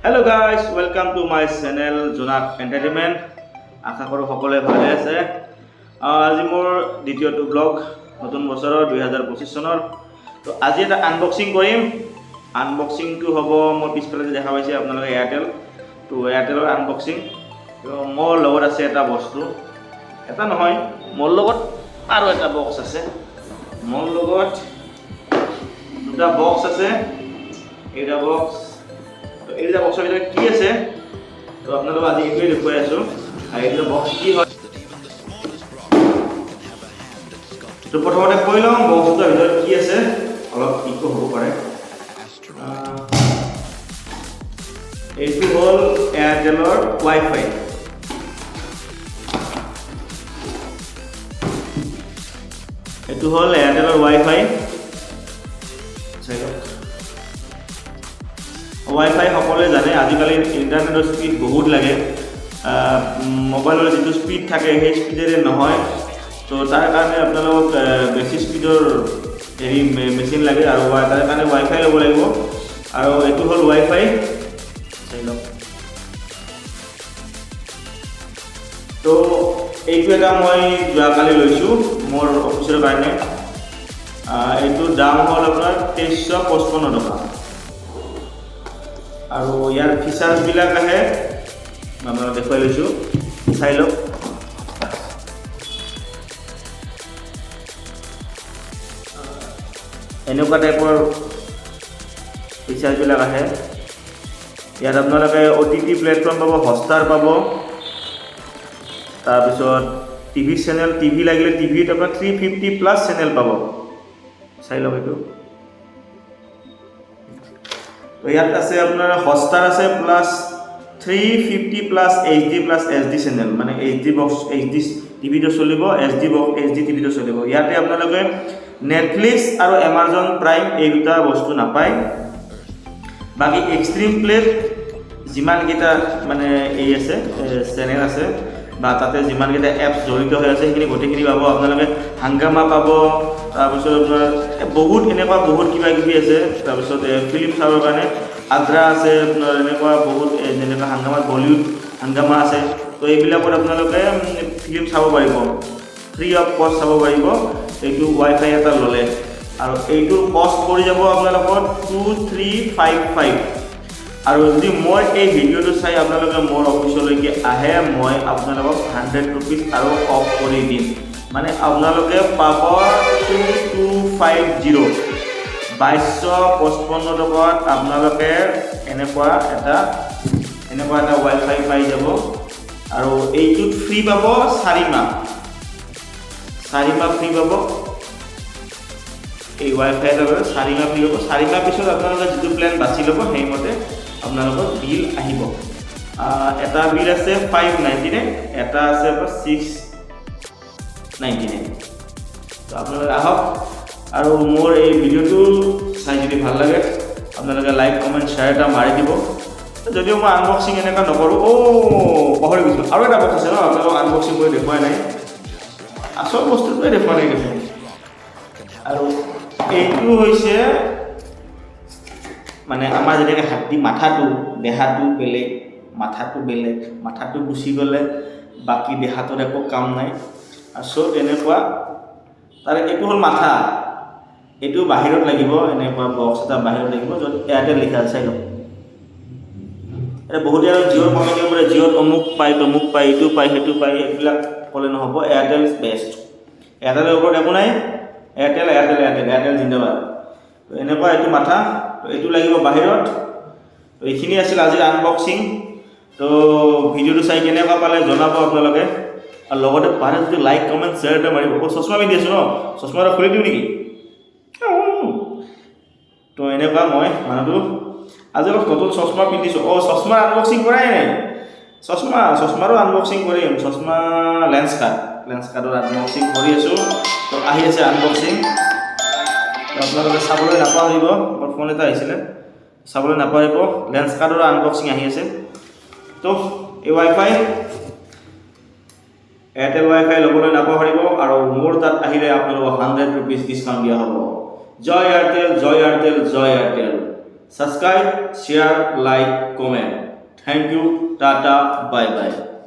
Hello guys, welcome to my channel Jonak Entertainment. আশা কৰোঁ সকলোৱে ভালে আছে। আজি মোৰ দ্বিতীয়টো ব্লগ নতুন বছৰৰ 2025 চনৰ। তো আজি এটা আনবক্সিং কৰিম। আনবক্সিংটো হ'ব মোৰ পিছফালে যে দেখা পাইছে আপোনালোকে এয়াৰটেল। তো এয়াৰটেলৰ আনবক্সিং। তো মোৰ লগত আছে এটা বস্তু। এটা নহয়, মোৰ লগত আৰু এটা বক্স আছে। মোৰ লগত দুটা বক্স আছে। এইটা বক্স এই যে বক্সৰ ভিতৰত কি আছে তো আপোনালোকক আজি এইটোৱে দেখুৱাই আছোঁ আৰু এইটো বক্স কি হয় তো প্ৰথমতে কৈ লওঁ বক্সটোৰ ভিতৰত কি আছে অলপ ইকো হ'ব পাৰে এইটো হ'ল এয়াৰটেলৰ ৱাইফাই এইটো হ'ল এয়াৰটেলৰ ৱাইফাই ৱাইফাই সকলোৱে জানে আজিকালি ইণ্টাৰনেটৰ স্পীড বহুত লাগে মোবাইলৰ যিটো স্পীড থাকে সেই স্পীডেৰে নহয় তো তাৰ কাৰণে আপোনালোকক বেছি স্পীডৰ হেৰি মেচিন লাগে আৰু তাৰ কাৰণে ৱাইফাই ল'ব লাগিব আৰু এইটো হ'ল ৱাইফাই চাই লওক তো এইটো এটা মই যোৱাকালি লৈছোঁ মোৰ অফিচৰ কাৰণে এইটোৰ দাম হ'ল আপোনাৰ 2355 টকা আৰু ইয়াৰ ফিচাৰ্ছবিলাক আহে আপোনালোকক দেখুৱাই লৈছোঁ চাই লওক এনেকুৱা টাইপৰ ফিচাৰ্ছবিলাক আহে ইয়াত আপোনালোকে OTT প্লেটফৰ্ম পাব হটষ্টাৰ পাব তাৰপিছত টিভি চেনেল টিভি লাগিলে টিভিত আপোনাৰ 350+ চেনেল পাব চাই লওক এইটো তো ইয়াত আছে আপোনাৰ হটষ্টাৰ আছে প্লাছ 350+ HD+SD চেনেল মানে HD বক্স HD টিভিটো চলিব SD বক্স HD টিভিটো চলিব ইয়াতে আপোনালোকে নেটফ্লিক্স আৰু এমাজন প্ৰাইম এই দুটা বস্তু নাপায় বাকি এক্সট্ৰিম প্লেত যিমানকেইটা মানে এই আছে চেনেল আছে বা তাতে যিমানকেইটা এপছ জড়িত হৈ আছে সেইখিনি গোটেইখিনি পাব আপোনালোকে হাংগামা পাব তাৰপিছত আপোনাৰ বহুত এনেকুৱা বহুত কিবা কিবি আছে তাৰপিছত ফিল্ম চাবৰ কাৰণে আদ্ৰা আছে আপোনাৰ এনেকুৱা বহুত যেনেকুৱা হাংগামা বলিউড হাংগামা আছে তো এইবিলাকত আপোনালোকে ফিল্ম চাব পাৰিব ফ্ৰী অফ কষ্ট চাব পাৰিব এইটো ৱাইফাই এটা ল'লে আৰু এইটোৰ কষ্ট পৰি যাব আপোনালোকৰ 2355 আৰু যদি মই এই ভিডিঅ'টো চাই আপোনালোকে মোৰ অফিচলৈকে আহে মই আপোনালোকক 100 रुपीस আৰু অফ কৰি দিম মানে আপোনালোকে পাব 2250 2255 টকাত আপোনালোকে এনেকুৱা এটা ৱাইফাই পাই যাব আৰু এইটোত ফ্ৰী পাব 4 মাহ ফ্ৰী পাব এই ৱাইফাই এটা 4 মাহ ফ্ৰী পাব 4 মাহ পিছত আপোনালোকে যিটো প্লেন বাছি ল'ব সেইমতে আপোনালোকৰ বিল আহিব এটা বিল আছে 599 এটা আছে 699 তো আপোনালোকে আহক আৰু মোৰ এই ভিডিঅ'টো চাই যদি ভাল লাগে আপোনালোকে লাইক কমেণ্ট শ্বেয়াৰ এটা মাৰি দিব যদিও মই আনবক্সিং এনেকুৱা নকৰোঁ পাহৰি গৈছোঁ আৰু এটা বস্তু আছে ন আপোনালোকক আনবক্সিং কৰি দেখুৱাই নাই আচল বস্তুটোৱে দেখুওৱা নাই দেখোন আৰু এইটো হৈছে মানে আমাৰ যেনেকৈ হাতী মাথাটো দেহাটো বেলেগ মাথাটো গুচি গ'লে বাকী দেহাটোৰ একো কাম নাই আৰু তেনেকুৱা তাৰে এইটো হ'ল মাথা এইটো বাহিৰত লাগিব এনেকুৱা বক্স এটা বাহিৰত লাগিব য'ত এয়াৰটেল লিখা আছে চাই লওক এতিয়া বহুতে আৰু জিঅ'ৰ কমেণ্ট কৰে জিঅ'ত অমুক পায় তমুক পায় এইটো পায় সেইটো পায় এইবিলাক ক'লে নহ'ব এয়াৰটেল বেষ্ট এয়াৰটেলৰ ওপৰত একো নাই এয়াৰটেল জিন্দাবাদ তো এনেকুৱা এইটো মাথা তো এইটো লাগিব বাহিৰত তো এইখিনি আছিল আজিৰ আনবক্সিং তো ভিডিঅ'টো চাই কেনেকুৱা পালে জনাব আপোনালোকে আৰু লগতে পাৰে যদি লাইক কমেণ্ট শ্বেয়াৰ এটা মাৰিব চশমা পিন্ধি আছোঁ ন চশমা এটা খুলি দিওঁ নেকি তো এনেকুৱা মই মানুহটো আজি অলপ নতুন চশমা পিন্ধিছোঁ চশমাৰ আনবক্সিং কৰাই নাই চশমাৰো আনবক্সিং কৰিম চশমা লেন্স কাৰ্ডৰ আনবক্সিং কৰি আছোঁ তো আহি আছে আনবক্সিং আপোনালোকে চাবলৈ নাপাহৰিব মোৰ ফোন এটা আহিছিলে চাবলৈ নাপাহৰিব লেন্স কাৰ্ডৰ আনবক্সিং আহি আছে তো এই ৱাইফাই এয়াৰটেল ৱাইফাই ল'বলৈ নাপাহৰিব আৰু মোৰ তাত আহিলে আপোনালোকক 100 रुपीस ডিছকাউণ্ট দিয়া হ'ব জয় Airtel Subscribe, share, like, comment. Thank you. Tata. Bye bye.